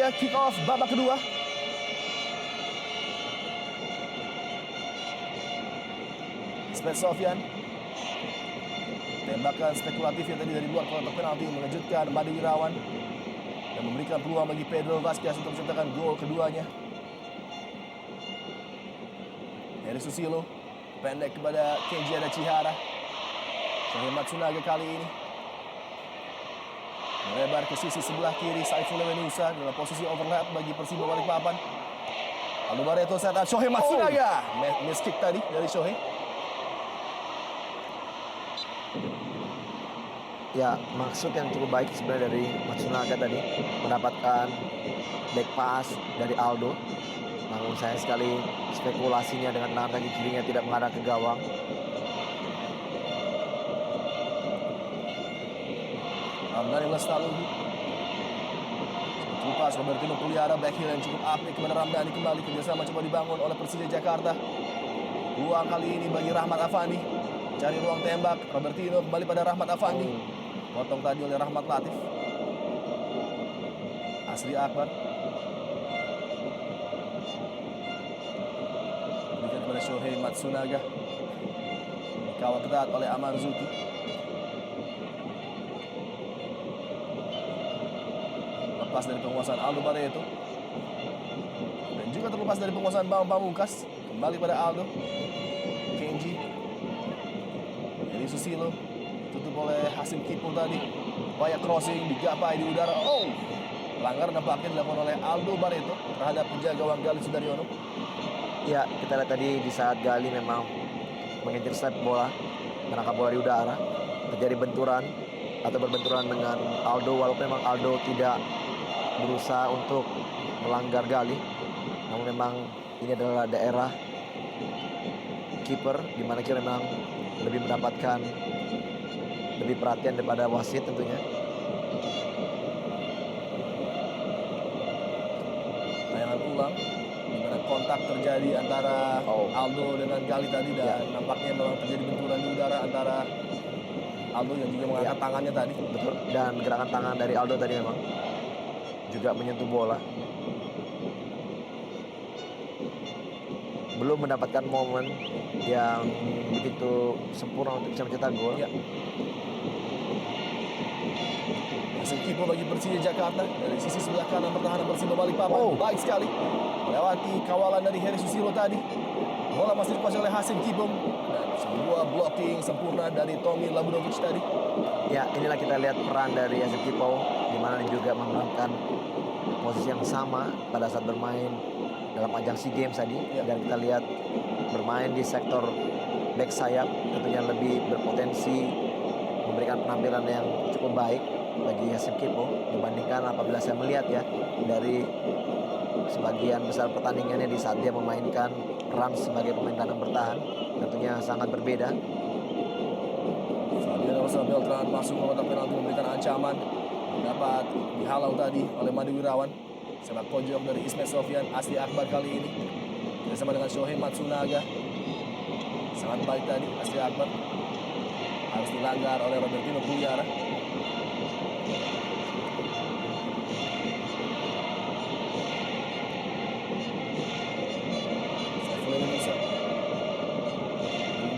dia kick off babak kedua. Ismet Sofyan. Tembakan spekulatif yang tadi dari luar kotak penalti mengejutkan Made Wirawan dan memberikan peluang bagi Pedro Vazquez untuk mencetakkan gol keduanya. Hery Susilo pendek kepada Kenji Adachihara. Shohei Matsunaga kali ini melebar ke sisi sebelah kiri. Saifullah Menusa dalam posisi overlap bagi Persiba Balikpapan. Aldo Barreto set up Shohei Matsunaga. Miss kick tadi dari Shohei. Ya, maksud yang cukup baik sebenarnya dari Matsunaga tadi, mendapatkan back pass dari Aldo. Namun sayang sekali spekulasinya dengan tangan kaki kirinya tidak mengarah ke gawang. Ramdhani Lestaluhu. Lepas Robertino Puliara back heel yang cukup apik kepada Ramdhani kembali. Kerjasama coba dibangun oleh Persija Jakarta. Peluang kali ini bagi Rahmat Afandi. Cari ruang tembak. Robertino kembali pada Rahmat Afandi. Potong tadi oleh Rahmat Latif. Asri Akbar. Berikan kepada Shohei Matsunaga. Dikawal ketat oleh Amar Zuki. Lepas dari penguasaan Aldo Barreto. Dan juga terlepas dari penguasaan Bambang Pamungkas. Kembali pada Aldo. Kenji. Hery Susilo. Tutup oleh Hasim Kipul tadi. Upaya crossing digapai di udara. Oh, pelanggaran nampaknya dilakukan oleh Aldo Barreto terhadap penjaga gawang Gali Sudaryono. Ya, kita lihat tadi di saat Gali memang mengintercept bola, menangkap bola di udara, terjadi benturan atau berbenturan dengan Aldo. Walaupun memang Aldo tidak berusaha untuk melanggar Gali, namun memang ini adalah daerah kiper, di mana kita memang lebih mendapatkan lebih perhatian daripada wasit tentunya. Tayangan ulang di mana kontak terjadi antara Aldo dengan Gali tadi dan nampaknya memang terjadi benturan di udara antara Aldo yang juga mengangkat tangannya tadi. Betul. Dan gerakan tangan dari Aldo tadi memang juga menyentuh bola. Belum mendapatkan momen yang begitu sempurna untuk bisa mencetak gol. Ya. Hasil kiper bagi Persija Jakarta dari sisi sebelah kanan pertahanan Persiba Balikpapan. Baik sekali melewati kawalan dari Hery Susilo tadi. Bola masih dikuasai oleh Hasim Kipum dan sebuah blocking sempurna dari Tommy Labudovic tadi. Ya, inilah kita lihat peran dari Hasim Kipum, di mana dia juga memenangkan posisi yang sama pada saat bermain dalam ajang SEA Games tadi. Dan kita lihat bermain di sektor back sayap tentunya lebih berpotensi memberikan penampilan yang cukup baik bagi Hasim Kipum dibandingkan apabila saya melihat ya dari sebagian besar pertandingannya di saat dia memainkan peran sebagai pemain gelandang bertahan, tentunya sangat berbeda. Fabian Rosa Beltran masuk ke kotak penalti memberikan ancaman, dapat dihalau tadi oleh Made Wirawan. Sepak pojok dari Ismet Sofyan. Asri Akbar kali ini bersama dengan Shohei Matsunaga. Sangat baik tadi Asri Akbar, harus dilanggar oleh Robertino Puliara.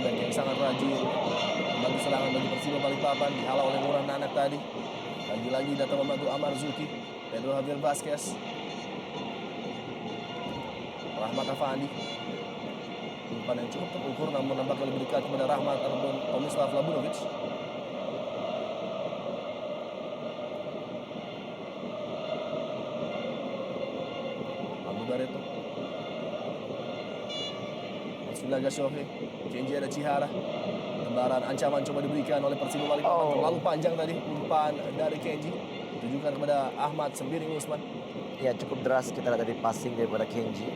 Yang sangat rajin membantu serangan bagi Persiba Balikpapan, dihalau oleh Nurhan Nanak tadi. Lagi-lagi datang membantu Amar Zuki, Pedro Javier Vazquez, Rahmat Afandi. Umpan yang cukup terukur namun nampaknya lebih dekat kepada Rahmat ataupun Tomislav Labudovic. Aldo Barreto. Matsunaga Shohei. Kenji Adachihara. Lembaran ancaman coba diberikan oleh Persiba Balikpapan. Terlalu panjang tadi umpan dari Kenji. Ditujukan kepada Ahmad Sembiring Usman. Ya, cukup deras kita lihat tadi passing daripada Kenji.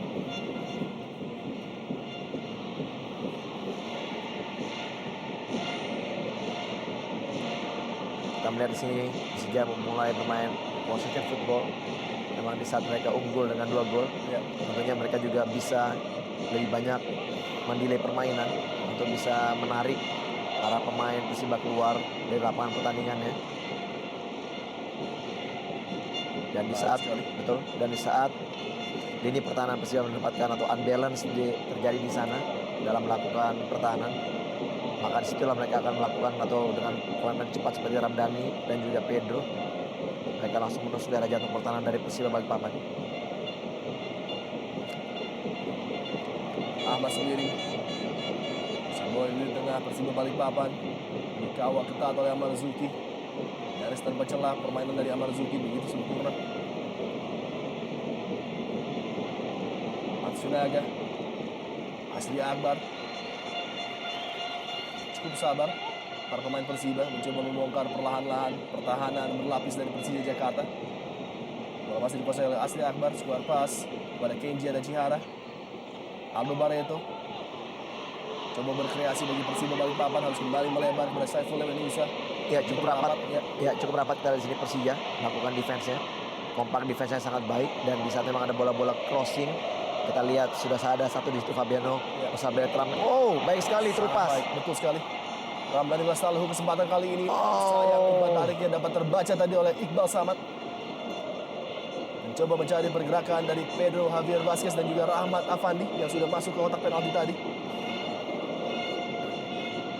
Kita melihat di sini Persija memulai bermain possession football. Memang di saat mereka unggul dengan 2 gol, tentunya mereka juga bisa lebih banyak mendelay permainan untuk bisa menarik para pemain Persiba keluar dari lapangan pertandingannya. Dan di Baik saat sekali. betul, dan di saat lini pertahanan Persija mendapatkan atau unbalance terjadi di sana dalam melakukan pertahanan, maka disitulah mereka akan melakukan atau dengan permainan cepat seperti Ramdhani dan juga Pedro, mereka langsung menusuk daerah jantung pertahanan dari Persiba Balikpapan. Ahmad sendiri. Samuel di tengah Persiba Balikpapan. Dikawal ketat oleh Amarzuki. Nyaris tanpa celah permainan dari Amarzuki begitu sempurna. Matsunaga. Asli Akbar. Cukup sabar para pemain Persiba mencoba membongkar perlahan-lahan pertahanan berlapis dari Persija Jakarta. Bola masih dikuasai oleh Asli Akbar, square pass kepada Kenji dan Chihara. Aldo Barreto coba berkreasi bagi Persiba Balikpapan, harus kembali melebar kepada Saiful Lewenusa. Ya cukup rapat, Ya. ya cukup rapat dari sini Persija melakukan defense-nya. Kompak defense-nya sangat baik dan di saat memang ada bola-bola crossing, kita lihat sudah ada satu di situ Fabiano Osabetram. Oh, baik sekali terupas. Baik, betul sekali. Ramdhani Lestaluhu kesempatan kali ini. Oh. Sayang umpan tariknya dapat terbaca tadi oleh Iqbal Samad. Mencoba mencari pergerakan dari Pedro Javier Vasquez dan juga Rahmat Afandi yang sudah masuk ke kotak penalti tadi.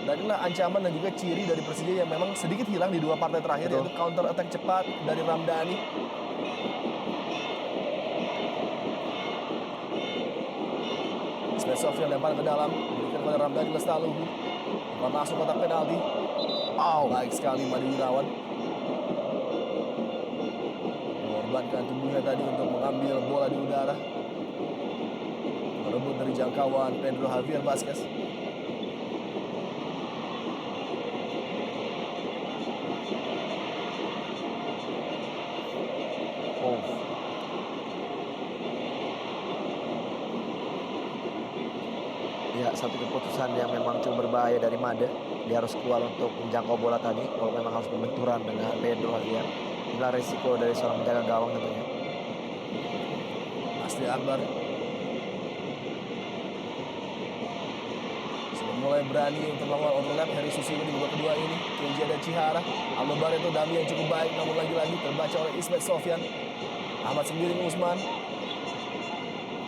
Dan inilah ancaman dan juga ciri dari Persija yang memang sedikit hilang di dua partai terakhir, Betul. yaitu counter attack cepat dari Ramdhani. Ismail Sofyan lempar ke dalam, berikan kepada Ramdhani Lestaluhu. Umpan masuk kotak penalti. Baik sekali Madi Wirawan. Mengorbankan tubuhnya tadi untuk mengambil bola di udara. Merebut dari jangkauan Pedro Javier Vasquez. Ya, satu keputusan yang memang cukup berbahaya dari Made. Dia harus keluar untuk menjangkau bola tadi, kalau memang harus berbenturan dengan Pedro Javier. Inilah risiko dari seorang penjaga gawang tentunya. Asli Akbar. Sudah mulai berani untuk melakukan overlap. Heri Susilo di babak kedua ini. Kenji dan Chihara. Aldo Barreto dummy yang cukup baik, namun lagi-lagi terbaca oleh Ismet Sofyan. Ahmad sendiri Usman.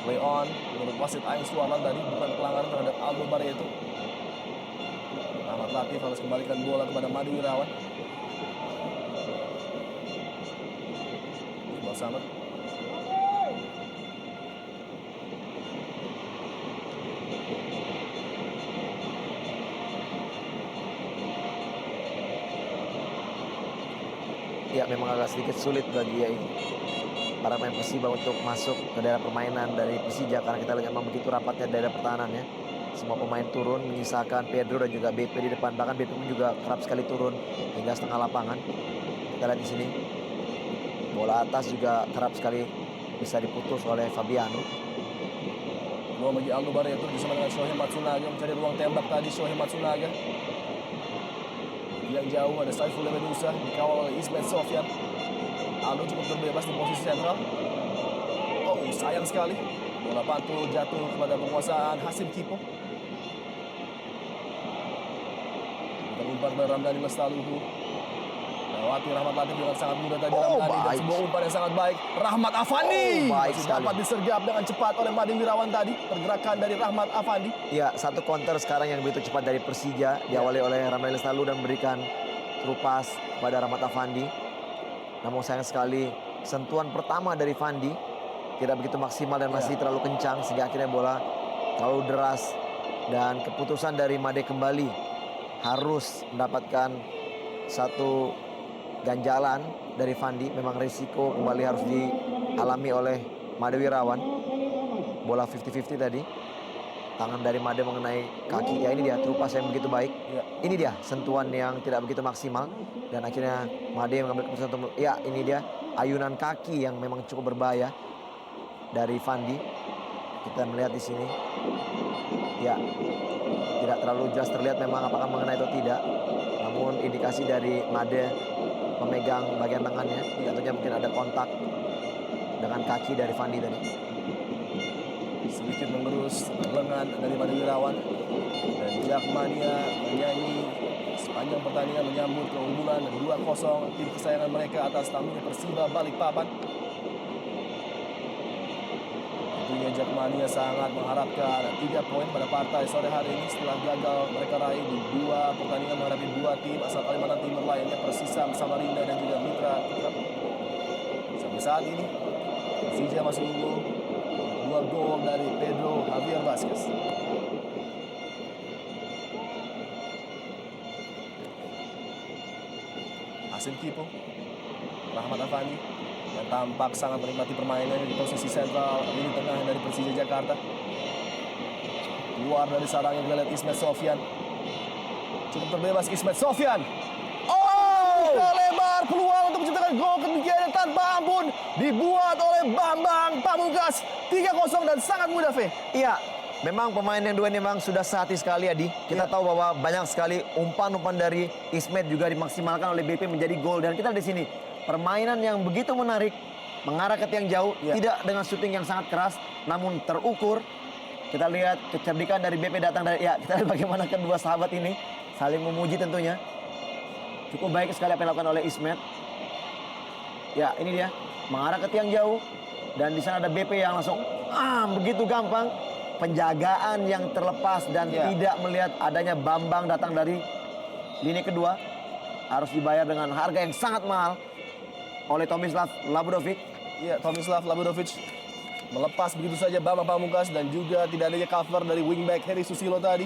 Play on menurut wasit Aing Suarlan tadi bukan pelanggaran terhadap Aldo Barreto. Ahmad Latif harus kembalikan bola kepada Madi Wirawan. Iqbal Samad. Ya, memang agak sedikit sulit bagi para pemain Persiba untuk masuk ke daerah permainan dari Persija karena kita lihat memang begitu rapatnya daerah pertahanannya. Semua pemain turun menyisakan Pedro dan juga BP di depan, bahkan BP pun juga kerap sekali turun hingga setengah lapangan. Kita lihat di sini bola atas juga kerap sekali bisa diputus oleh Fabiano. Bola bagi Aldo Barreto bersama dengan Shohei Matsunaga mencari ruang tembak tadi. Shohei Matsunaga yang jauh ada Saiful Lewenusa dikawal oleh Ismet Sofyan. Aldo cukup terbebas di posisi sentral. Sayang sekali. Bola pantul jatuh kepada penguasaan Hasim Kipo. Kita umpan kepada Ramdhani Lestaluhu. Lewati Rahmat Latif dengan sangat mudah tadi. Ramdhani dan baik. sebuah umpan yang sangat baik. Rahmat Afandi Baik masih sekali. dapat disergap dengan cepat oleh Madi Wirawan tadi. Pergerakan dari Rahmat Afandi. Ya, satu counter sekarang yang begitu cepat dari Persija diawali oleh Ramdhani Lestaluhu dan memberikan terupas kepada Rahmat Afandi. Namun sayang sekali sentuhan pertama dari Fandi tidak begitu maksimal dan masih terlalu kencang sehingga akhirnya bola terlalu deras dan keputusan dari Made kembali harus mendapatkan satu ganjalan dari Fandi. Memang risiko kembali harus dialami oleh Made Wirawan. Bola 50-50 tadi. Tangan dari Made mengenai kaki. Ya, ini dia terupas yang begitu baik. Ya. Ini dia sentuhan yang tidak begitu maksimal dan akhirnya Made mengambil keputusan untuk ya ini dia ayunan kaki yang memang cukup berbahaya dari Fandi. Kita melihat di sini. Ya. Tidak terlalu jelas terlihat memang apakah mengenai atau tidak. Namun indikasi dari Made memegang bagian lengannya, tentunya mungkin ada kontak dengan kaki dari Fandi tadi. Sedikit mengerus lengan dari Madi Wirawan. Dan Jakmania menyanyi sepanjang pertandingan menyambut keunggulan 2-0 tim kesayangan mereka atas tamunya Persiba Balikpapan. Tentunya Jakmania sangat mengharapkan 3 poin pada partai sore hari ini setelah gagal mereka raih di 2 pertandingan menghadapi 2 tim asal Kalimantan Timur lainnya, Persisam Samarinda dan juga Mitra Kukar. Sampai saat ini Persija masih unggul 2 gol dari Pedro Javier Vazquez. Hasim Kipo, Rahmat Afandi yang tampak sangat menikmati permainannya di posisi sentral lini tengah dari Persija Jakarta. Keluar dari sarangnya kita lihat Ismet Sofyan. Cukup terbebas Ismet Sofyan. Oh! Lebar peluang untuk menciptakan gol ketiga tanpa ampun dibuat oleh Bambang Pamungkas. 3-0 dan sangat mudah, Fe. Iya, memang pemain yang dua ini memang sudah sehati sekali, Adi. Kita tahu bahwa banyak sekali umpan-umpan dari Ismet juga dimaksimalkan oleh BP menjadi gol. Dan kita di sini permainan yang begitu menarik, mengarah ke tiang jauh, tidak dengan syuting yang sangat keras, namun terukur. Kita lihat kecerdikan dari BP datang dari, ya kita lihat bagaimana kedua sahabat ini saling memuji tentunya. Cukup baik sekali apa yang dilakukan oleh Ismet. Ya ini dia, mengarah ke tiang jauh. Dan di sana ada BP yang langsung, begitu gampang. Penjagaan yang terlepas dan tidak melihat adanya Bambang datang dari lini kedua. Harus dibayar dengan harga yang sangat mahal oleh Tomislav Labudovic. Iya, Tomislav Labudovic melepas begitu saja Bambang Pamungkas dan juga tidak adanya cover dari wingback Heri Susilo tadi.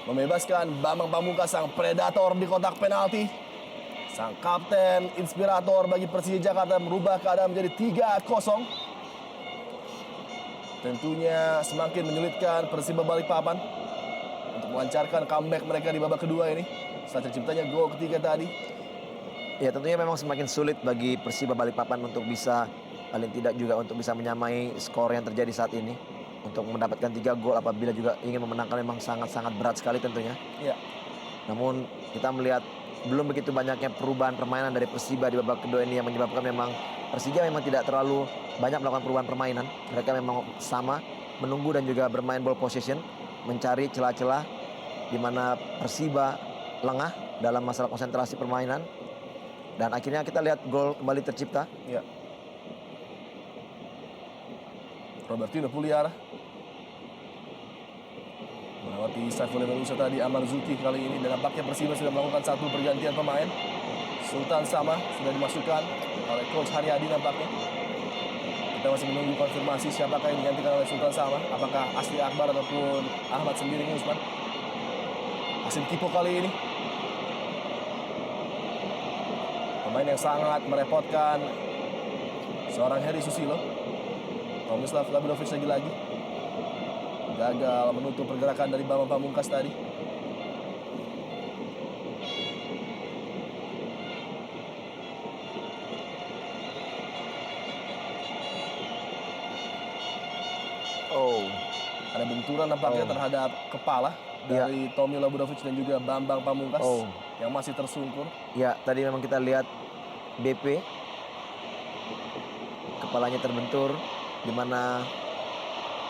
Membebaskan Bambang Pamungkas, sang predator di kotak penalti. Sang kapten inspirator bagi Persija Jakarta merubah keadaan menjadi 3-0. Tentunya semakin menyulitkan Persiba Balikpapan untuk melancarkan comeback mereka di babak kedua ini. Saat terciptanya gol ketiga tadi. Ya tentunya memang semakin sulit bagi Persiba Balikpapan untuk bisa, paling tidak juga untuk bisa menyamai skor yang terjadi saat ini. Untuk mendapatkan 3 gol apabila juga ingin memenangkan memang sangat-sangat berat sekali tentunya. Ya. Namun kita melihat belum begitu banyaknya perubahan permainan dari Persiba di babak kedua ini yang menyebabkan memang Persija memang tidak terlalu banyak melakukan perubahan permainan. Mereka memang sama menunggu dan juga bermain ball possession, mencari celah-celah di mana Persiba lengah dalam masalah konsentrasi permainan. Dan akhirnya kita lihat gol kembali tercipta. Ya. Robertino Puliar melewati Saifullah Menusa tadi, Amar Zuki kali ini, dan nampaknya Persiba sudah melakukan 1 pergantian pemain. Sultan Sama sudah dimasukkan oleh Coach Haryadi nampaknya. Kita masih menunggu konfirmasi siapakah yang digantikan oleh Sultan Sama. Apakah Asli Akbar ataupun Ahmad Sembiring Usman. Hasim Kipo kali ini. Pemain yang sangat merepotkan seorang Heri Susilo. Tomislav Labudovic lagi-lagi gagal menutup pergerakan dari Bambang Pamungkas tadi. Ada benturan nampaknya terhadap kepala dari Tommy Labudovic dan juga Bambang Pamungkas yang masih tersungkur. Ya, tadi memang kita lihat BP kepalanya terbentur, di mana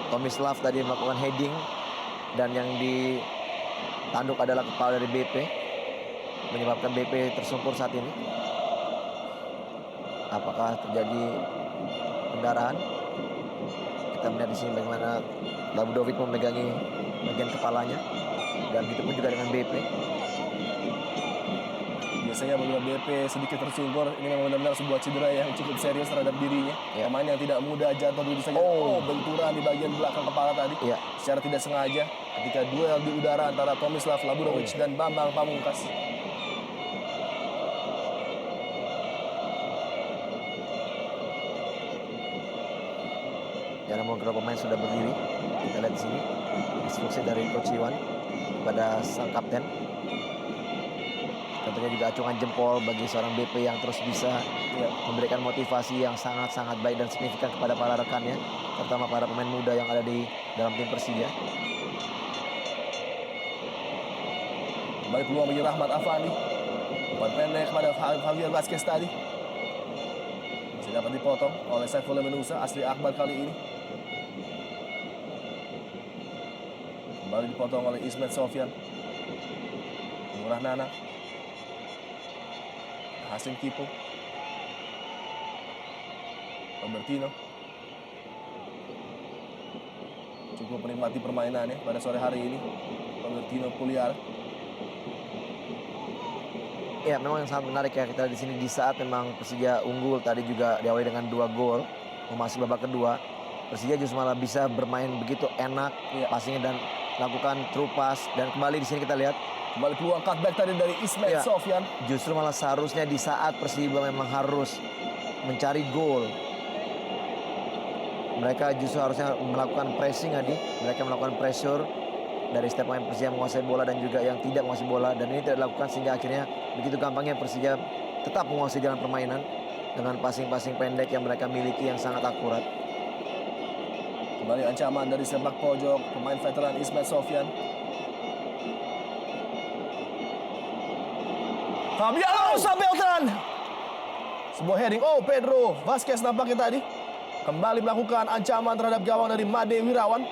Tomislav tadi melakukan heading dan yang ditanduk adalah kepala dari BP, menyebabkan BP tersungkur saat ini. Apakah terjadi pendarahan? Kita melihat di sini bagaimana Labudovic memegangi bagian kepalanya, dan itu pun juga dengan BP. Biasanya apabila BP sedikit tersungkur, ini memang benar-benar sebuah cedera yang cukup serius terhadap dirinya. Pemain yang tidak mudah jatuh dulu saja. Benturan di bagian belakang kepala tadi. Secara tidak sengaja ketika duel di udara antara Tomislav Labudovic dan Bambang Pamungkas. Ya, namun kedua pemain sudah berdiri. Kita lihat di sini instruksi dari Coach Iwan kepada sang kapten. Tentunya juga acungan jempol bagi seorang BP yang terus bisa memberikan motivasi yang sangat-sangat baik dan signifikan kepada para rekannya, terutama para pemain muda yang ada di dalam tim Persija. Kembali peluang bagi Rahmat Afandi. Umpan pendek kepada Javier Vazquez tadi. Masih dapat dipotong oleh Saifullah Menusa. Asli Akbar kali ini. Kembali dipotong oleh Ismet Sofyan. Murah Nana. Hasim Kipo. Robertino. cukup menikmati permainannya pada sore hari ini. Robertino Puliar. Ya, memang yang sangat menarik ya kita di sini di saat memang Persija unggul tadi juga diawali dengan 2 gol memasuki babak kedua. Persija justru malah bisa bermain begitu enak passingnya dan lakukan true pass dan kembali di sini kita lihat Kembali peluang cutback tadi dari Ismet Sofyan. Justru malah seharusnya di saat Persiba memang harus mencari gol, mereka justru harusnya melakukan pressing Adi. Mereka melakukan pressure dari setiap pemain Persija menguasai bola dan juga yang tidak menguasai bola. Dan ini tidak dilakukan sehingga akhirnya begitu gampangnya Persija tetap menguasai jalan permainan dengan passing-passing pendek yang mereka miliki yang sangat akurat. Kembali ancaman dari sepak pojok pemain veteran Ismet Sofyan. Fabiano Beltran. Sebuah heading. Oh, Pedro Vasquez nampaknya tadi kembali melakukan ancaman terhadap gawang dari Made Wirawan.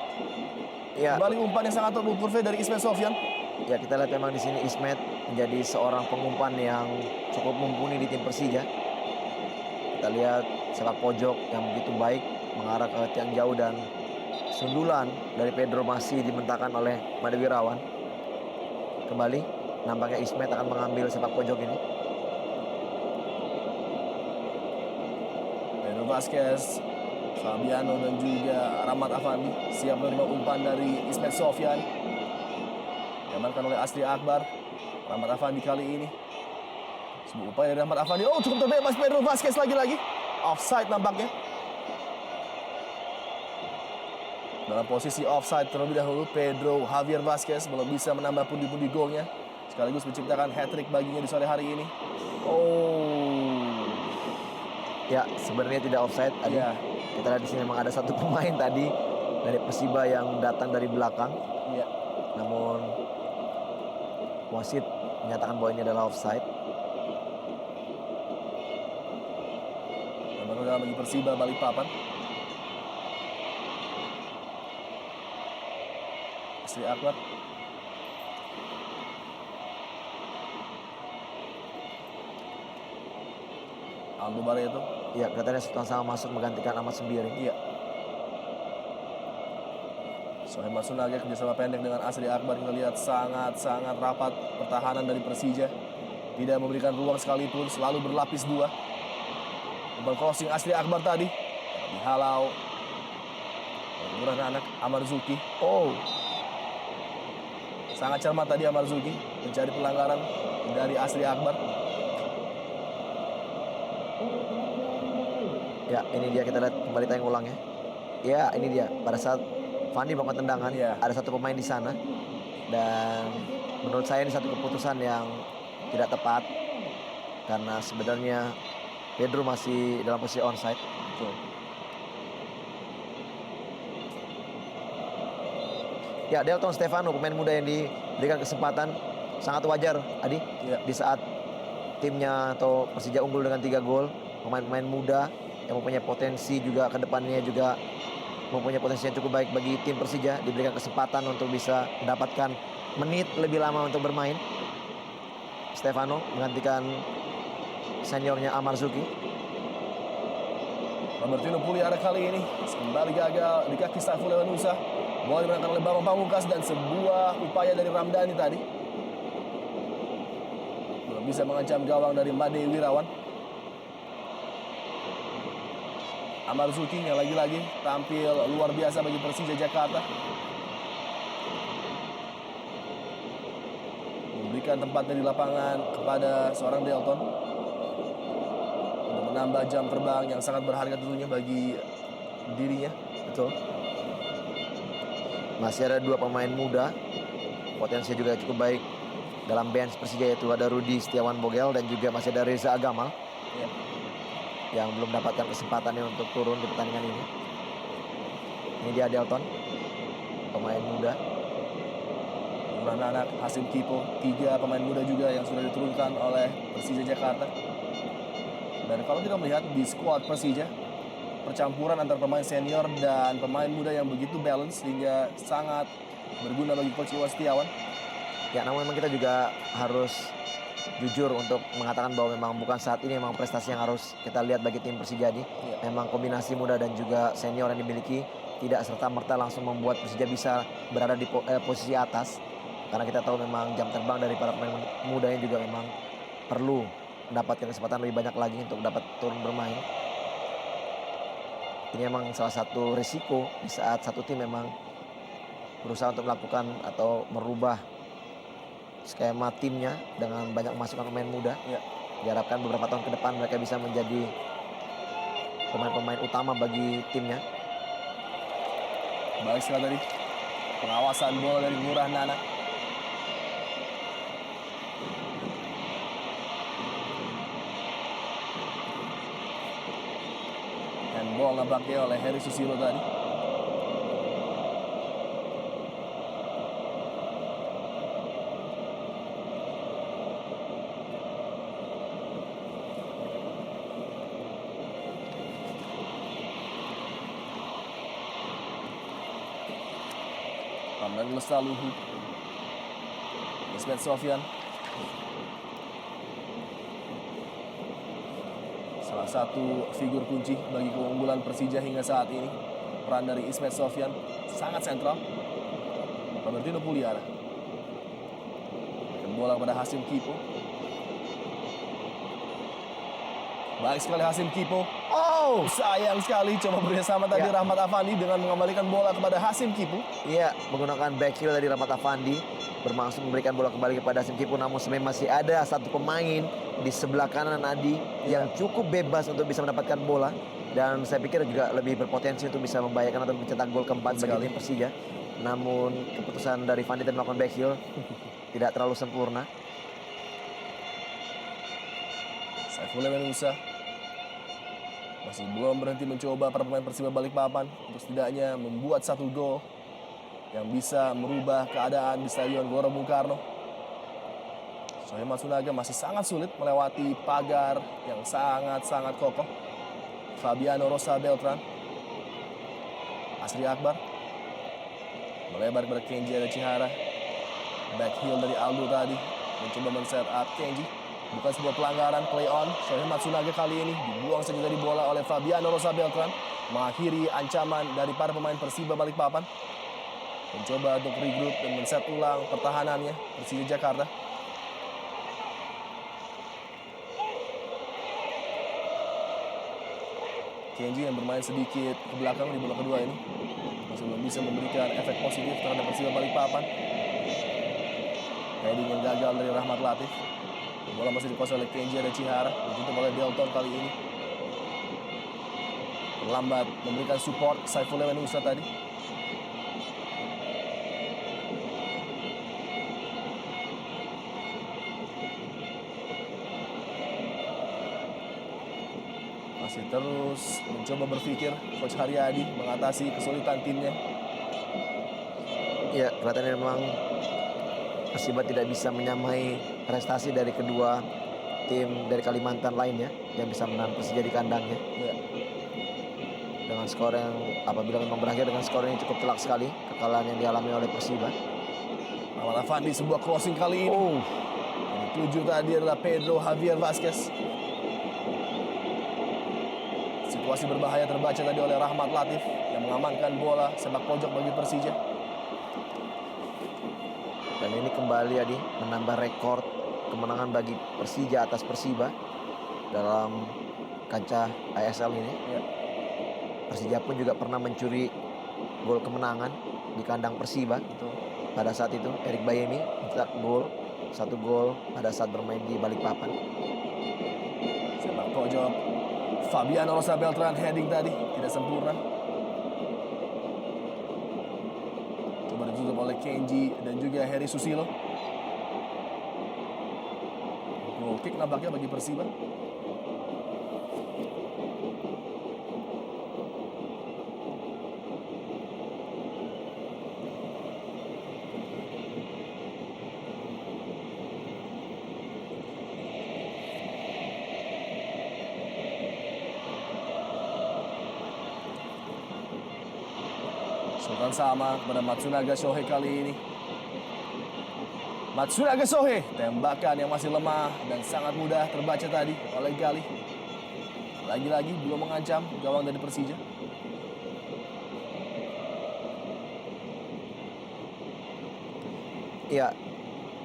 Ya. Kembali umpan yang sangat terukur dari Ismet Sofyan. Ya, kita lihat memang di sini Ismet menjadi seorang pengumpan yang cukup mumpuni di tim Persija. Kita lihat sepak pojok yang begitu baik mengarah ke tiang jauh dan sundulan dari Pedro masih dimentahkan oleh Made Wirawan. Kembali nampaknya Ismet akan mengambil sepak pojok ini. Pedro Vasquez, Fabiano dan juga Rahmat Afandi siap menerima umpan dari Ismet Sofyan. Diamankan oleh Asri Akbar. Rahmat Afandi kali ini. Sebuah upaya dari Rahmat Afandi. Oh, cukup terbebas Pedro Vasquez lagi-lagi. Offside nampaknya. Dalam posisi offside terlebih dahulu, Pedro Javier Vasquez belum bisa menambah pundi-pundi golnya. Sekaligus menciptakan hat-trick baginya di sore hari ini. Oh. Ya, sebenarnya tidak offside. Ya. Kita lihat di sini memang ada satu pemain tadi dari Persiba yang datang dari belakang. Ya. Namun wasit menyatakan bahwa ini adalah offside. Nomor bagi Persiba Balikpapan. Asri Akbar. Aldo Barreto. Ya, kelihatannya setelah sama masuk menggantikan Ahmad Sembiring. Iya. Sohaib Matsunaga kerjasama pendek dengan Asri Akbar. Kita lihat sangat-sangat rapat pertahanan dari Persija. Tidak memberikan ruang sekalipun, selalu berlapis dua. Umpan crossing Asri Akbar tadi dihalau oleh anak Amarzuki. Oh, sangat cermat tadi Amarzuki mencari pelanggaran dari Asri Akbar. ya ini dia, kita lihat kembali tayang ulang ya. Ya, ini dia pada saat Fandi melakukan tendangan, ada satu pemain di sana dan menurut saya ini satu keputusan yang tidak tepat karena sebenarnya Pedro masih dalam posisi onside. Betul. Ya, Delton Stefano pemain muda yang diberikan kesempatan sangat wajar Adi. Di saat timnya atau Persija unggul dengan 3 gol, pemain-pemain muda yang mempunyai potensi juga ke depannya juga mempunyai potensi yang cukup baik bagi tim Persija diberikan kesempatan untuk bisa mendapatkan menit lebih lama untuk bermain. Stefano menggantikan seniornya Amarzuki. Robertino Puliara kali ini kembali gagal di kaki Saiful Lewanusa. Bola dimenangkan oleh Bambang Pamungkas dan sebuah upaya dari Ramdhani tadi belum bisa mengancam gawang dari Made Wirawan. Amarzuki yang lagi-lagi tampil luar biasa bagi Persija Jakarta. Memberikan tempatnya di lapangan kepada seorang Delton untuk menambah jam terbang yang sangat berharga tentunya bagi dirinya. Betul. Masih ada 2 pemain muda, potensi juga cukup baik dalam bench Persija, yaitu ada Rudi Setiawan Bogel dan juga masih ada Reza Agamal yang belum mendapatkan kesempatannya untuk turun di pertandingan ini. Ini dia Delton, pemain muda. Anak Hasim Kipo, 3 pemain muda juga yang sudah diturunkan oleh Persija Jakarta. Dan kalau kita melihat di skuad Persija, percampuran antara pemain senior dan pemain muda yang begitu balance sehingga sangat berguna bagi Coach Iwan Setiawan. Ya, namun memang kita juga harus jujur untuk mengatakan bahwa memang bukan saat ini memang prestasi yang harus kita lihat bagi tim Persija ini. Memang kombinasi muda dan juga senior yang dimiliki tidak serta-merta langsung membuat Persija bisa berada di posisi atas. Karena kita tahu memang jam terbang dari para pemain muda ini juga memang perlu mendapatkan kesempatan lebih banyak lagi untuk dapat turun bermain. Ini memang salah satu risiko di saat satu tim memang berusaha untuk melakukan atau merubah skema timnya dengan banyak masukan pemain muda. Diharapkan beberapa tahun ke depan mereka bisa menjadi pemain-pemain utama bagi timnya. Baik sekali tadi pengawasan bola dari Ngurah Nana. Handball nampaknya oleh Heri Susilo tadi. Ramdan Lestaluhu, Ismet Sofyan, salah satu figur kunci bagi keunggulan Persija hingga saat ini. Peran dari Ismet Sofyan sangat sentral. Robertino Puliara, dan bola kepada Hasim Kipo. Baik sekali Hasim Kipo. Oh, sayang sekali coba bekerjasama tadi Rahmat Afandi dengan mengembalikan bola kepada Hasim Kipo. Iya, menggunakan back heel dari Rahmat Afandi bermaksud memberikan bola kembali kepada Hasim Kipo, namun sebenarnya masih ada satu pemain di sebelah kanan Adi yang cukup bebas untuk bisa mendapatkan bola, dan saya pikir juga lebih berpotensi untuk bisa membahayakan atau mencetak gol keempat bagi tim Persija. Namun keputusan dari Fandi tadi melakukan back heel tidak terlalu sempurna. Saifullah Menusa masih belum berhenti mencoba para pemain Persiba Balikpapan untuk setidaknya membuat satu gol yang bisa merubah keadaan di Stadion Gelora Bung Karno. Shohei Matsunaga masih sangat sulit melewati pagar yang sangat-sangat kokoh. Fabiano Rosa Beltran, Asri Akbar melebar kepada Kenji Adachihara. Back heel dari Aldo tadi mencoba men-set up Kenji. Bukan sebuah pelanggaran, play on. Shohei Matsunaga kali ini dibuang saja dari bola oleh Fabiano Rosa Beltran, mengakhiri ancaman dari para pemain Persiba Balikpapan. Mencoba untuk regroup dan men-set ulang pertahanannya Persija Jakarta. Kenji yang bermain sedikit ke belakang di bola kedua ini masih belum bisa memberikan efek positif terhadap Persiba Balikpapan. Heading yang gagal dari Rahmat Latif. Bola masih dikuasai oleh Kenji Adachihara, ditutup oleh Delton kali ini. Lambat memberikan support Saifullah Menusa tadi. Masih terus mencoba berpikir Coach Haryadi mengatasi kesulitan timnya. Ya, kelihatannya memang Persiba tidak bisa menyamai prestasi dari kedua tim dari Kalimantan lainnya yang bisa menahan Persija di kandangnya. Dengan skor yang apabila memang berakhir dengan skor ini cukup telak sekali, kekalahan yang dialami oleh Persiba. Rahmat Afandi sebuah crossing kali ini. Yang dituju tadi adalah Pedro Javier Vasquez. Situasi berbahaya terbaca tadi oleh Rahmat Latif yang mengamankan bola sepak pojok bagi Persija. Dan ini kembali Adi menambah rekor kemenangan bagi Persija atas Persiba dalam kancah ISL ini. Persija pun juga pernah mencuri gol kemenangan di kandang Persiba. Pada saat itu Erik Bayemi mencetak satu gol pada saat bermain di Balikpapan. Sepak pojok Fabiano Rosa Beltran heading tadi tidak sempurna. Coba ditutup oleh Kenji dan juga Heri Susilo. Goal kick nampaknya bagi Persiba. Sultan sama kepada Matsunaga Shohei kali ini. Matsunaga Sohe, tembakan yang masih lemah dan sangat mudah terbaca tadi oleh Gali. Lagi-lagi belum mengancam gawang dari Persija. Ya,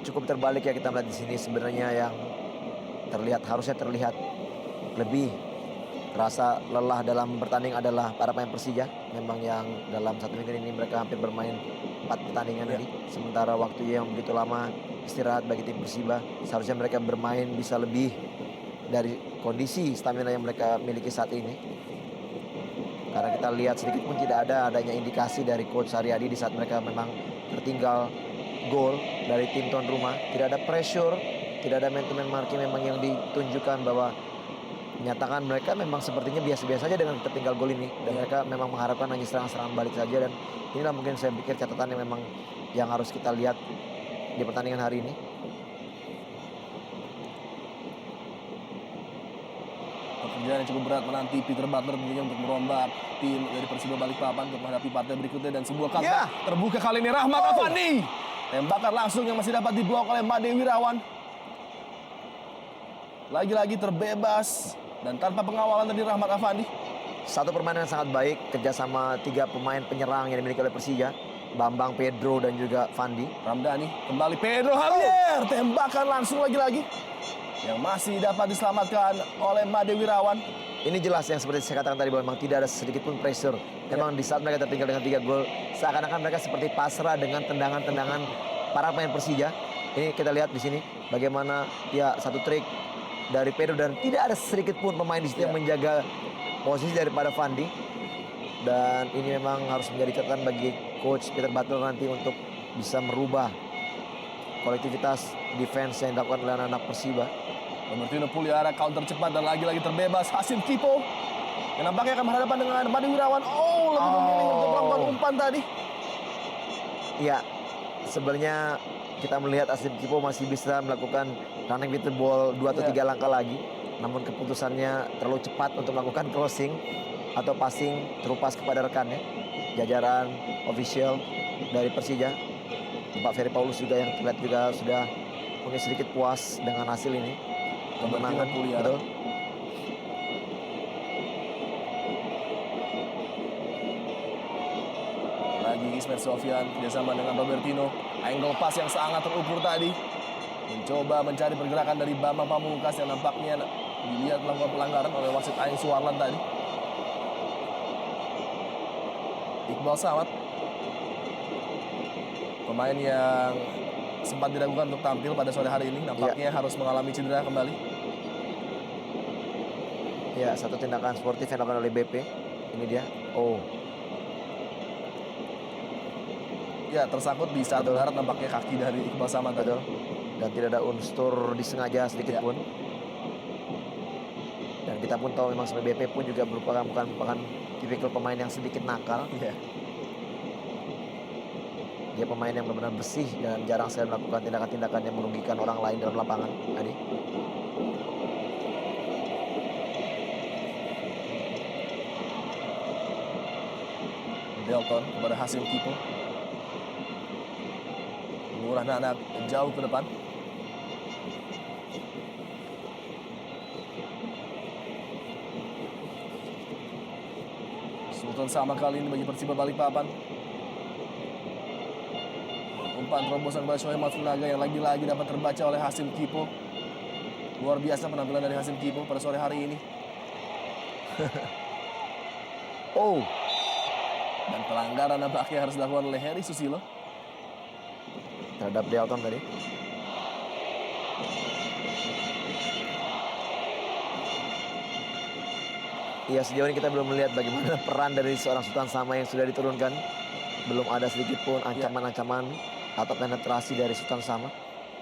cukup terbalik ya kita melihat di sini. Sebenarnya yang harusnya terlihat lebih rasa lelah dalam bertanding adalah para pemain Persija. Memang yang dalam 1 minggu ini mereka hampir bermain 4 pertandingan tadi. Sementara waktu yang begitu lama istirahat bagi tim Persiba. Seharusnya mereka bermain bisa lebih dari kondisi stamina yang mereka miliki saat ini. Karena kita lihat sedikit pun tidak adanya indikasi dari Coach Haryadi di saat mereka memang tertinggal gol dari tim tuan rumah. Tidak ada pressure, tidak ada man-to-man marking memang yang ditunjukkan bahwa menyatakan mereka memang sepertinya biasa-biasa saja dengan tertinggal gol ini. Dan mereka memang mengharapkan hanya serangan-serangan balik saja. Dan inilah mungkin saya pikir catatan yang memang yang harus kita lihat di pertandingan hari ini. Pekerjaan yang cukup berat menanti Peter Butler tentunya untuk merombak tim dari Persiba Balikpapan untuk menghadapi partai berikutnya. Dan sebuah comeback terbuka kali ini Rahmat Afandi. Tembakan langsung yang masih dapat diblok oleh Made Wirawan. Lagi-lagi terbebas dan tanpa pengawalan dari Rahmat Afandi. Satu permainan yang sangat baik, kerjasama 3 pemain penyerang yang dimiliki oleh Persija. Bambang, Pedro, dan juga Fandi. Ramdhani, kembali Pedro Javier. Tembakan langsung lagi-lagi yang masih dapat diselamatkan oleh Made Wirawan. Ini jelas yang seperti saya katakan tadi bahwa memang tidak ada sedikit pun pressure. Memang di saat mereka tertinggal dengan 3 gol, seakan-akan mereka seperti pasrah dengan tendangan-tendangan para pemain Persija. Ini kita lihat di sini bagaimana ya satu trik dari Pedro dan tidak ada sedikit pun pemain di situ yang menjaga posisi daripada Fandi. Dan ini memang harus menjadi catatan bagi Coach Peter Butler nanti untuk bisa merubah kolektivitas defense yang dilakukan oleh anak-anak Persiba. Robertino Puliara counter cepat dan lagi-lagi terbebas. Hasim Kipo yang nampaknya akan berhadapan dengan Made Wirawan. Lebih memilih untuk melakukan umpan tadi. Ya, sebenarnya kita melihat Hasim Kipo masih bisa melakukan running with the ball 2 atau 3 langkah lagi. Namun keputusannya terlalu cepat untuk melakukan crossing atau passing terupas kepada rekannya. Jajaran official dari Persija, Pak Ferry Paulus juga yang terlihat juga sudah mungkin sedikit puas dengan hasil ini. Kemenangan, betul. Lagi Ismet Sofyan kerjasama dengan Robertino. Angle pass yang sangat terukur tadi. Mencoba mencari pergerakan dari Bambang Pamungkas yang nampaknya dilihat melakukan pelanggaran oleh wasit Aing Suwarlan tadi. Iqbal Samad, pemain yang sempat diragukan untuk tampil pada sore hari ini, nampaknya harus mengalami cedera kembali. Ya, satu tindakan sportif yang dilakukan oleh BP. Ini dia. Ya, tersangkut di saat darat nampaknya kaki dari Iqbal Samad. Betul. Dan tidak ada unsur disengaja sedikit pun. Dan kita pun tahu memang sebagai BP pun juga bukan tipikal pemain yang sedikit nakal. Dia pemain yang benar-benar bersih dan jarang sekali melakukan tindakan-tindakan yang merugikan orang lain dalam lapangan. Adi. Delton kepada Hasim Kipo. Murah Nanak jauh ke depan. Sultan sama kali ini bagi Persiba Balikpapan. Umpan terobosan kepada Shohei Matsunaga yang lagi-lagi dapat terbaca oleh Hasim Kipo. Luar biasa penampilan dari Hasim Kipo pada sore hari ini. Dan pelanggaran nampaknya harus dilakukan oleh Heri Susilo terhadap Delton tadi. Ya, sejauh ini kita belum melihat bagaimana peran dari seorang Sultan Sama yang sudah diturunkan. Belum ada sedikit pun ancaman-ancaman atau penetrasi dari Sultan Sama.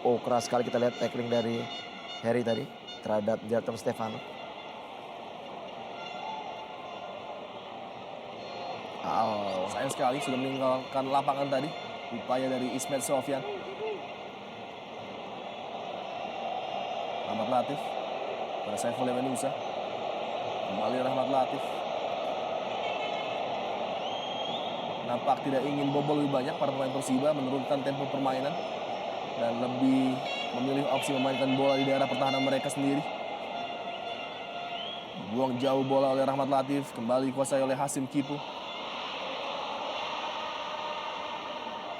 Keras sekali kita lihat tackling dari Heri tadi terhadap Delton Stefano. Sayang sekali sudah meninggalkan lapangan tadi. Upaya dari Ismet Sofyan. Rahmat Latif pada Saiful Lemenusa. Kembali Rahmat Latif. Nampak tidak ingin bobol lebih banyak para pemain Persiba, menurunkan tempo permainan. dan lebih memilih opsi memainkan bola di daerah pertahanan mereka sendiri. Buang jauh bola oleh Rahmat Latif, kembali dikuasai oleh Hasim Kipu.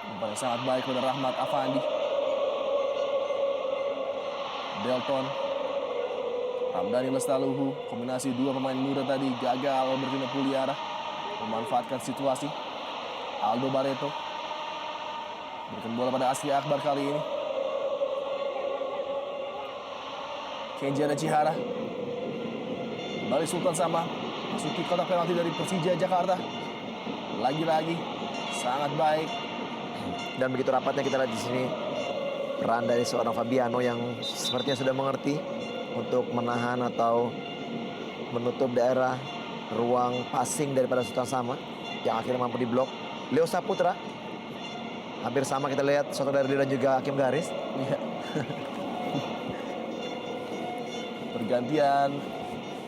Umpan yang sangat baik oleh Rahmat Afandi. Delton, Ramdhani Lestaluhu, kombinasi dua pemain muda tadi gagal. Robertino Puliara memanfaatkan situasi. Aldo Barreto berikan bola pada Asri Akbar kali ini. Kenji Adachihara, kembali Sultan Sama, masuki kotak penalti dari Persija Jakarta. Lagi-lagi sangat baik. Dan begitu rapatnya kita lihat di sini peran dari seorang Fabiano yang sepertinya sudah mengerti untuk menahan atau menutup daerah ruang passing daripada Sultan Sama yang akhirnya mampu diblok. Leo Saputra, hampir sama kita lihat Soto Dardi dan juga Hakim Garis. Ya. Pergantian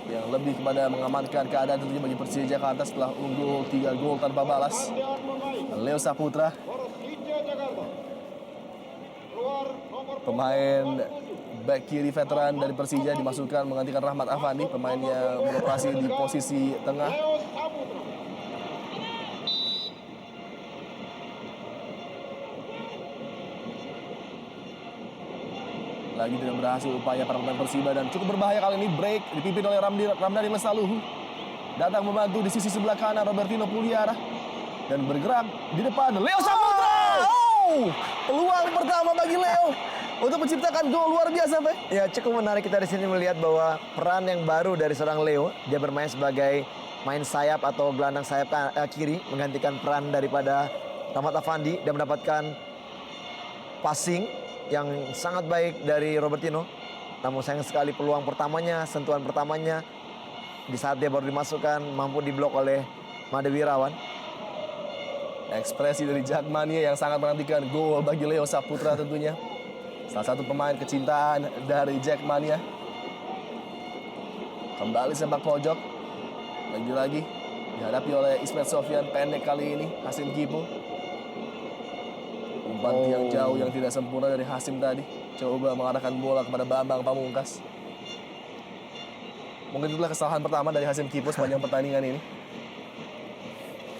yang lebih kepada mengamankan keadaan tentunya bagi Persija Jakarta setelah unggul 3 gol tanpa balas. Leo Saputra, pemain back kiri veteran dari Persija, dimasukkan menggantikan Rahmat Afandi, pemain yang beroperasi di posisi tengah. Lagi tidak berhasil upaya para pemain Persiba dan cukup berbahaya kali ini. Break dipimpin oleh Ramdhani Lestaluhu. Datang membantu di sisi sebelah kanan Robertino Puliara dan bergerak di depan Leo Saputra. Oh, peluang pertama bagi Leo untuk menciptakan gol luar biasa, Pak. Ya, cukup menarik kita di sini melihat bahwa peran yang baru dari seorang Leo, dia bermain sebagai main sayap atau gelandang sayap kiri, menggantikan peran daripada Rahmat Afandi dan mendapatkan passing yang sangat baik dari Robertino. Namun sayang sekali peluang pertamanya, sentuhan pertamanya di saat dia baru dimasukkan mampu diblok oleh Made Wirawan. Ekspresi dari Jakmania yang sangat menantikan gol bagi Leo Saputra tentunya. Salah satu pemain kecintaan dari Jakmania. Kembali sepak pojok. Lagi-lagi dihadapi oleh Ismet Sofyan, pendek kali ini. Hasim Kipu. Umpan tiang jauh yang tidak sempurna dari Hasim tadi. Coba mengarahkan bola kepada Bambang Pamungkas. Mungkin itulah kesalahan pertama dari Hasim Kipu sepanjang pertandingan ini.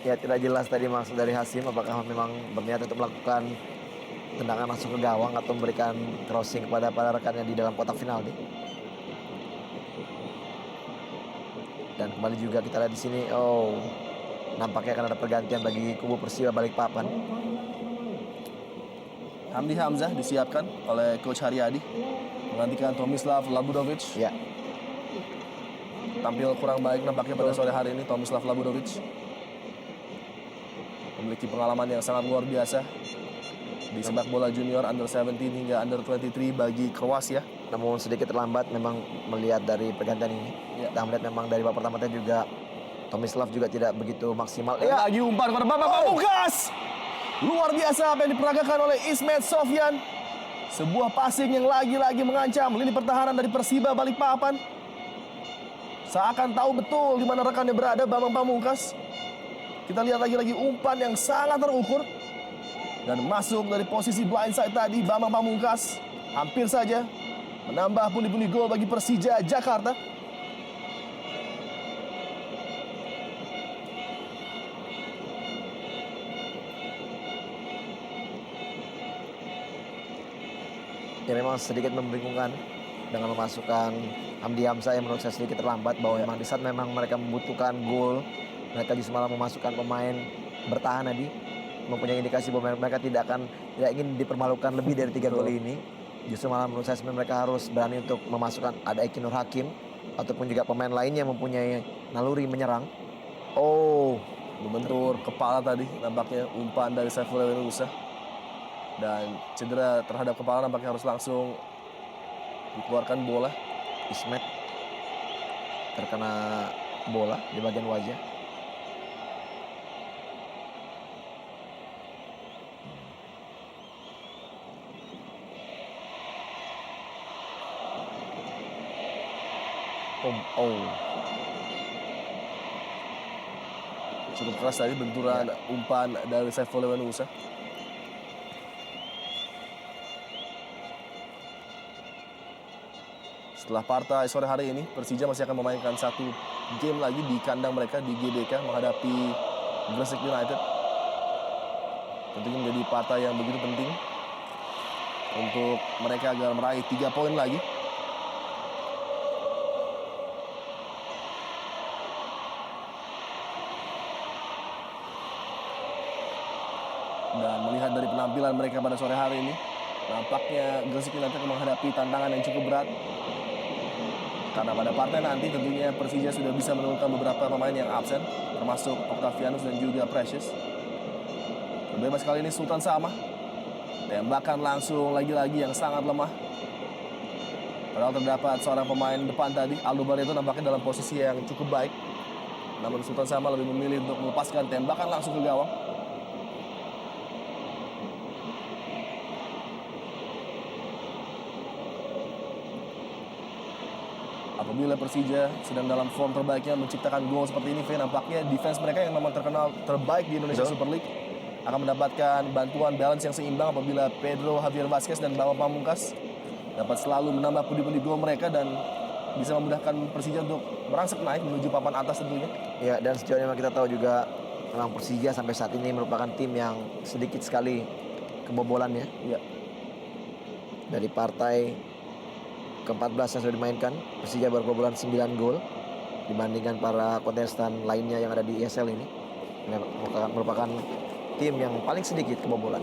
Ya, tidak jelas tadi maksud dari Hasim apakah memang berniat untuk melakukan tendangan langsung ke gawang atau memberikan crossing kepada para rekannya di dalam kotak final nih. Dan kembali juga kita lihat di sini, nampaknya akan ada pergantian bagi kubu Persiba Balikpapan. Hamdi Hamzah disiapkan oleh Coach Haryadi menggantikan Tomislav Labudovic. Ya. Tampil kurang baik nampaknya pada sore hari ini Tomislav Labudovic. Memiliki pengalaman yang sangat luar biasa di sepak bola junior under 17 hingga under 23 bagi Kroasia. Namun sedikit terlambat memang melihat dari pergantian ini. Ya. Kita melihat memang dari babak pertama tadi juga Tomislav juga tidak begitu maksimal. Ya. Lagi umpan kepada Bambang Pamungkas. Luar biasa apa yang diperagakan oleh Ismet Sofyan. Sebuah passing yang lagi-lagi mengancam lini pertahanan dari Persiba Balikpapan. Seakan tahu betul di mana rekannya berada, Bambang Pamungkas. Kita lihat lagi-lagi umpan yang sangat terukur. Dan masuk dari posisi blindside tadi, Bambang Pamungkas hampir saja menambah pundi-pundi gol bagi Persija Jakarta. Ya, memang sedikit membingungkan dengan memasukkan Hamdi Hamzah yang menurut saya sedikit terlambat, bahwa memang di saat memang mereka membutuhkan gol, mereka justru malah memasukkan pemain bertahan tadi, mempunyai indikasi bahwa mereka tidak ingin dipermalukan lebih dari 3 gol ini. Justru malah menurut saya sebenarnya mereka harus berani untuk memasukkan ada Eki Nur Hakim ataupun juga pemain lainnya yang mempunyai naluri menyerang. Membentur kepala tadi nampaknya umpan dari Saiful Lewenusa. Dan cedera terhadap kepala nampaknya harus langsung dikeluarkan bola. Ismet terkena bola di bagian wajah. Cukup keras tadi benturan umpan dari Saiful Lewenusa. Setelah partai sore hari ini, Persija masih akan memainkan satu game lagi di kandang mereka di GBK menghadapi Gresik United. Tentunya menjadi partai yang begitu penting untuk mereka agar meraih 3 poin lagi. Dan melihat dari penampilan mereka pada sore hari ini, nampaknya Gresik United akan menghadapi tantangan yang cukup berat. Karena pada partai nanti tentunya Persija sudah bisa menurunkan beberapa pemain yang absen, termasuk Octavianus dan juga Precious. Berbebas kali ini Sultan Sama. Tembakan langsung lagi-lagi yang sangat lemah. Padahal terdapat seorang pemain depan tadi, Aldo Barreto nampaknya dalam posisi yang cukup baik. Namun Sultan Sama lebih memilih untuk melepaskan tembakan langsung ke gawang. Apabila Persija sedang dalam form terbaiknya menciptakan gol seperti ini, nampaknya defense mereka yang memang terkenal terbaik di Indonesia Super League akan mendapatkan bantuan balance yang seimbang apabila Pedro Javier Vazquez dan Bambang Pamungkas dapat selalu menambah pundi-pundi gol mereka dan bisa memudahkan Persija untuk merangsek naik menuju papan atas tentunya. Ya, dan sejauh ini kita tahu juga memang Persija sampai saat ini merupakan tim yang sedikit sekali kebobolannya. Ya. Dari partai ke-14 yang sudah dimainkan, Persija baru kebobolan 9 gol dibandingkan para kontestan lainnya yang ada di ESL ini. Merupakan tim yang paling sedikit kebobolan.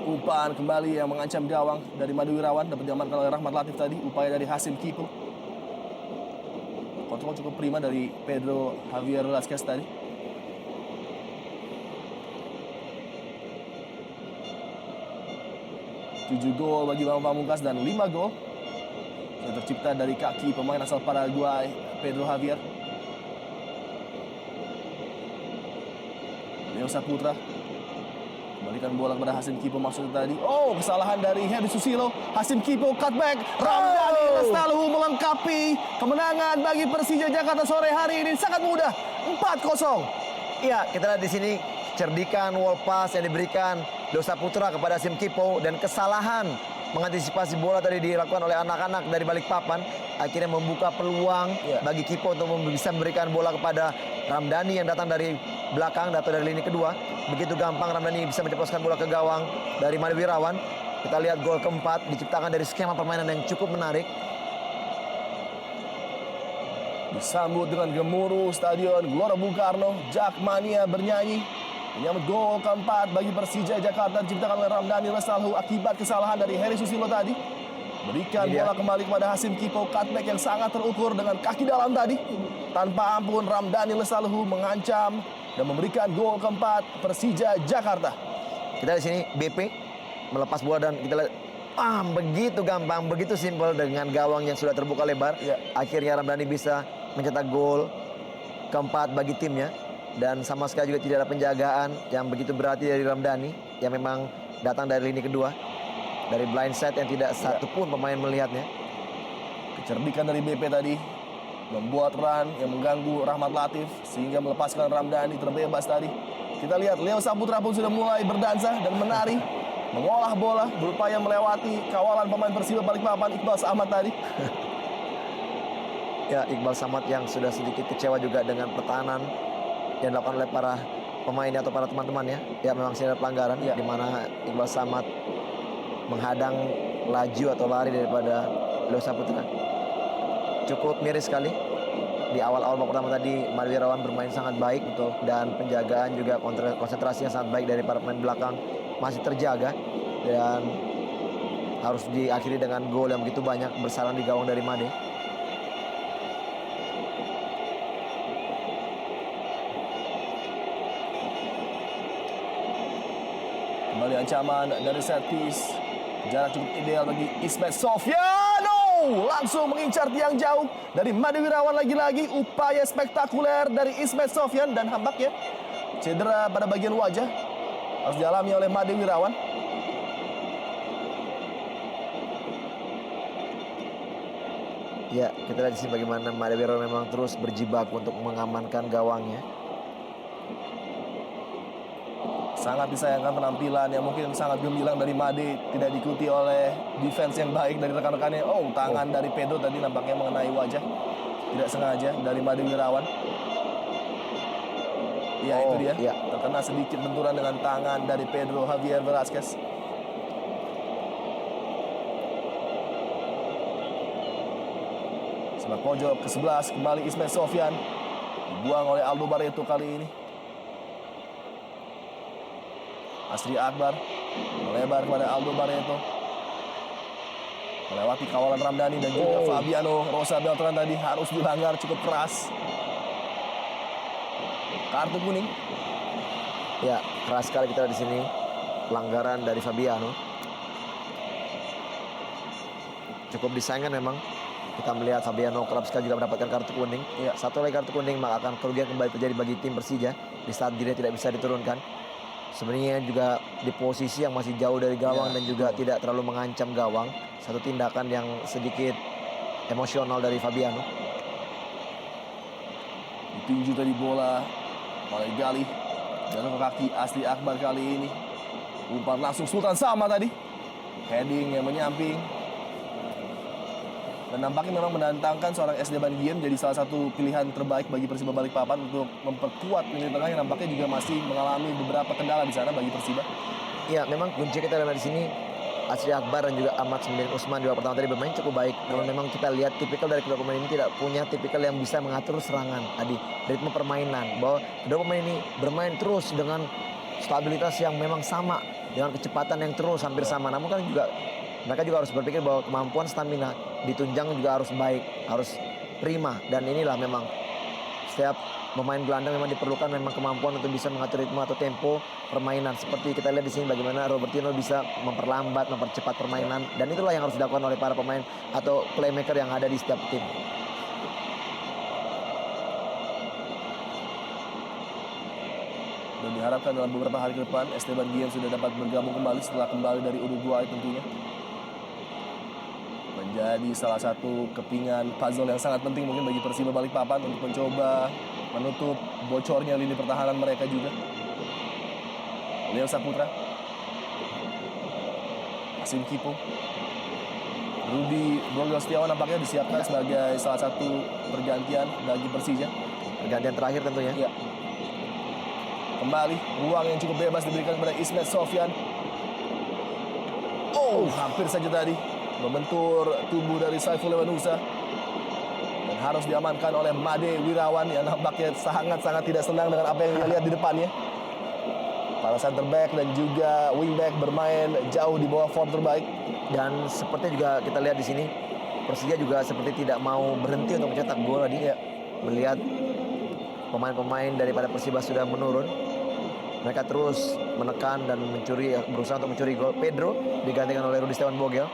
Umpan kembali yang mengancam gawang dari Madu Wirawan dapat diamankan oleh Rahmat Latif tadi. Upaya dari Hasim Kipo. Kontrol cukup prima dari Pedro Javier Vazquez tadi. Tujuh gol bagi Bambang Pamungkas dan 5 gol yang tercipta dari kaki pemain asal Paraguay, Pedro Javier. Leo Saputra kembalikan bola kepada Hasim Kipo maksudnya tadi. Oh, kesalahan dari Heri Susilo. Hasim Kipo cutback. Ramdhani Lestaluhu melengkapi kemenangan bagi Persija Jakarta sore hari ini sangat mudah. 4-0. Iya, kita lihat di sini cerdikan wall pass yang diberikan Leo Saputra kepada Hasim Kipo dan kesalahan mengantisipasi bola tadi dilakukan oleh anak-anak dari Balikpapan akhirnya membuka peluang bagi Kipo untuk bisa memberikan bola kepada Ramdhani yang datang dari belakang atau dari lini kedua. Begitu gampang Ramdhani bisa menceploskan bola ke gawang dari Madu Wirawan. Kita lihat gol keempat diciptakan dari skema permainan yang cukup menarik. Disambut dengan gemuruh Stadion Gelora Bung Karno, Jakmania bernyanyi menyambut gol keempat bagi Persija Jakarta diciptakan oleh Ramdhani Lestaluhu akibat kesalahan dari Heri Susilo tadi. Berikan bola kembali kepada Hasim Kipo, cutback yang sangat terukur dengan kaki dalam tadi. Tanpa ampun Ramdhani Lestaluhu mengancam dan memberikan gol keempat Persija Jakarta. Kita di sini BP melepas bola dan kita lihat begitu gampang, begitu simpel dengan gawang yang sudah terbuka lebar. Akhirnya Ramdhani bisa mencetak gol keempat bagi timnya. Dan sama sekali juga tidak ada penjagaan yang begitu berarti dari Ramdhani yang memang datang dari lini kedua. Dari blind side yang tidak satu pun pemain melihatnya. Kecerdikan dari BP tadi membuat run yang mengganggu Rahmat Latif sehingga melepaskan Ramdhani terbebas tadi. Kita lihat Leo Saputra pun sudah mulai berdansa dan menari, mengolah bola, berupaya melewati kawalan pemain Persiba Balikpapan Iqbal Samad tadi. Ya, Iqbal Samad yang sudah sedikit kecewa juga dengan pertahanan yang dilakukan oleh para pemain atau para teman-temannya. Ya, memang ada pelanggaran di mana Iqbal Samad menghadang laju atau lari daripada Leo Saputra. Cukup miris sekali. Di awal-awal babak pertama tadi Madu Wirawan bermain sangat baik dan penjagaan juga konsentrasi yang sangat baik dari para pemain belakang masih terjaga dan harus diakhiri dengan gol yang begitu banyak bersarang di gawang dari Made. Kembali ancaman dari set piece. Jarak cukup ideal bagi Ismet Sofyan. Langsung mengincar tiang jauh dari Made Wirawan lagi-lagi. Upaya spektakuler dari Ismet Sofyan dan nampaknya cedera pada bagian wajah harus dialami oleh Made Wirawan. Ya, kita lihat di sini bagaimana Made Wirawan memang terus berjibaku untuk mengamankan gawangnya. Sangat disayangkan penampilan yang mungkin sangat gemilang dari Made tidak diikuti oleh defense yang baik dari rekan-rekannya. Oh, tangan dari Pedro tadi nampaknya mengenai wajah. Tidak sengaja dari Made Wirawan. Ya, itu dia. Iya. Terkena sedikit benturan dengan tangan dari Pedro Javier Velasquez. Sebelah pojok ke-11 kembali Ismail Sofyan. Dibuang oleh Aldo Barreto kali ini. Asri Akbar melebar kepada Aldo Barreto. Melewati kawalan Ramdhani dan juga Fabiano Rosa Beltran tadi harus dilanggar cukup keras. Kartu kuning. Ya, keras sekali kita di sini. Pelanggaran dari Fabiano. Cukup disayangkan memang. Kita melihat Fabiano kerap sekali juga mendapatkan kartu kuning. Ya. Satu lagi kartu kuning maka akan kerugian kembali terjadi bagi tim Persija di saat dia tidak bisa diturunkan. Sebenarnya juga di posisi yang masih jauh dari gawang dan juga tidak terlalu mengancam gawang. Satu tindakan yang sedikit emosional dari Fabiano. Ditinju tadi bola oleh Galih. Jatuh ke kaki Asri Akbar kali ini. Umpan langsung Sultan sama tadi. Heading yang menyamping. Dan nampaknya memang mendatangkan seorang SD Bandiem jadi salah satu pilihan terbaik bagi Persiba Balikpapan untuk memperkuat lini tengah yang nampaknya juga masih mengalami beberapa kendala di sana bagi Persiba. Iya, memang kunci kita adalah di sini Asri Akbar dan juga Ahmad Sembilan Usman di babak pertama tadi bermain cukup baik. Namun memang kita lihat tipikal dari kedua pemain ini tidak punya tipikal yang bisa mengatur serangan tadi, ritme permainan. Bahwa kedua pemain ini bermain terus dengan stabilitas yang memang sama, dengan kecepatan yang terus hampir sama. Namun kan juga mereka juga harus berpikir bahwa kemampuan stamina ditunjang juga harus baik, harus prima. Dan inilah memang setiap pemain gelandang memang diperlukan memang kemampuan untuk bisa mengatur ritme atau tempo permainan. Seperti kita lihat di sini bagaimana Robertino bisa memperlambat, mempercepat permainan. Dan itulah yang harus dilakukan oleh para pemain atau playmaker yang ada di setiap tim. Dan diharapkan dalam beberapa hari ke depan Esteban Guillen sudah dapat bergabung kembali setelah kembali dari Uruguay tentunya. Menjadi salah satu kepingan puzzle yang sangat penting mungkin bagi Persiba Balikpapan untuk mencoba menutup bocornya lini pertahanan mereka juga. Leo Saputra, Asim Kipo, Rudy Brogel Setiawan nampaknya disiapkan sebagai salah satu pergantian bagi Persija. Pergantian terakhir tentunya. Ya. Kembali ruang yang cukup bebas diberikan kepada Ismet Sofyan. Oh, hampir saja tadi membentur tubuh dari Saiful Lewanusa. Dan harus diamankan oleh Made Wirawan yang nampaknya sangat-sangat tidak senang dengan apa yang dia lihat di depannya. Para center back dan juga wing back bermain jauh di bawah form terbaik. Dan seperti juga kita lihat di sini, Persija juga seperti tidak mau berhenti untuk mencetak gol tadi. Ya. Melihat pemain-pemain daripada Persiba sudah menurun, mereka terus menekan dan berusaha untuk mencuri gol. Pedro digantikan oleh Rudi Setiawan Bogel.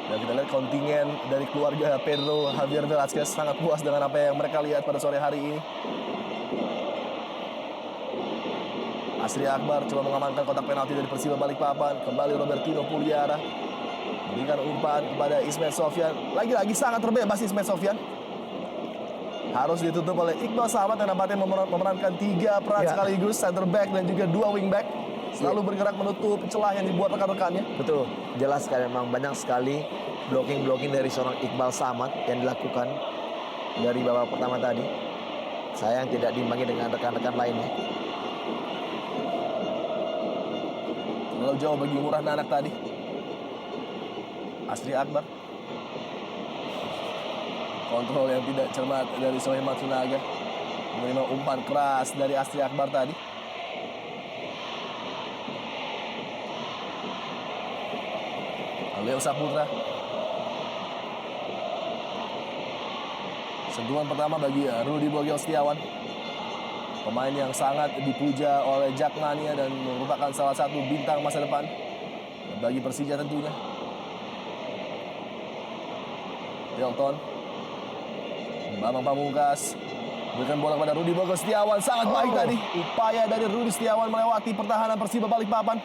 Dan kita lihat kontingen dari keluarga Pedro Javier Velasquez sangat puas dengan apa yang mereka lihat pada sore hari ini. Asri Akbar coba mengamankan kotak penalti dari Persiba Balikpapan. Kembali Robertino Puliara berikan umpan kepada Ismet Sofyan. Lagi-lagi sangat terbebas Ismet Sofyan. Harus ditutup oleh Iqbal Samad yang nampaknya memerankan 3 peran sekaligus, center back dan juga 2 wing back. Selalu bergerak menutup celah yang dibuat rekan-rekannya. Betul, jelas sekali memang banyak sekali blocking dari seorang Iqbal Samad yang dilakukan dari babak pertama tadi. Sayang tidak diimbangi dengan rekan-rekan lainnya. Terlalu jauh bagi Murah Nanak tadi. Asri Akbar. Kontrol yang tidak cermat dari Sohei Matsunaga. Menerima umpan keras dari Asri Akbar tadi. Leo Saputra. Sentuhan pertama bagi Rudy Bogel Setiawan. Pemain yang sangat dipuja oleh Jackmania dan merupakan salah satu bintang masa depan bagi Persija tentunya. Delton. Bambang Pamungkas berikan bola kepada Rudy Bogel Setiawan. Sangat baik tadi upaya dari Rudy Setiawan melewati pertahanan Persiba Balikpapan.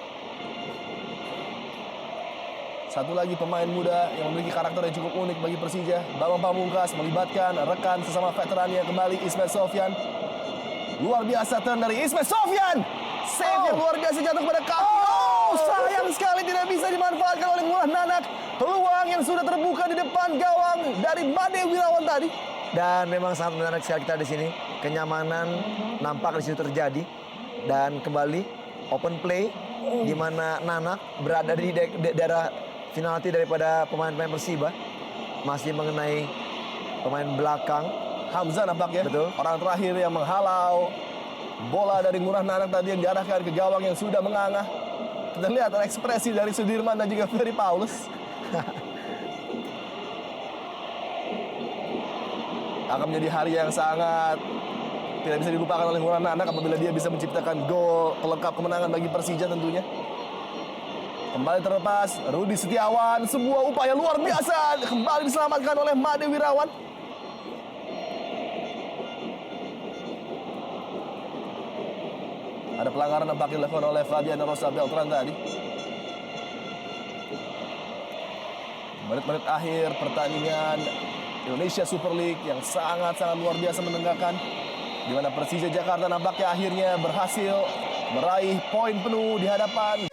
Satu lagi pemain muda yang memiliki karakter yang cukup unik bagi Persija. Bambang Pamungkas melibatkan rekan sesama veterannya kembali Ismet Sofyan. Luar biasa turn dari Ismail Sofyan. Save yang luar biasa jatuh kepada Kavi. Sayang sekali tidak bisa dimanfaatkan oleh Ngurah Nanak. Peluang yang sudah terbuka di depan gawang dari Made Wirawan tadi. Dan memang sangat menarik sekali kita di sini. Kenyamanan nampak di situ terjadi. Dan kembali open play di mana Nanak berada di daerah penalti daripada pemain-pemain Persiba. Masih mengenai pemain belakang. Hamzah nampaknya. Betul. Orang terakhir yang menghalau bola dari Ngurah Nanak tadi yang diarahkan ke gawang yang sudah mengangah. Kita lihat ekspresi dari Sudirman dan juga Ferry Paulus. Akan menjadi hari yang sangat tidak bisa dilupakan oleh Ngurah Nanak apabila dia bisa menciptakan gol pelengkap kemenangan bagi Persija tentunya. Kembali terlepas, Rudi Setiawan, sebuah upaya luar biasa kembali diselamatkan oleh Made Wirawan. Ada pelanggaran nampaknya dilakukan oleh Fabian Rosa Beltran tadi. Menit-menit akhir pertandingan Indonesia Super League yang sangat-sangat luar biasa menegangkan, di mana Persija Jakarta nampaknya akhirnya berhasil meraih poin penuh di hadapan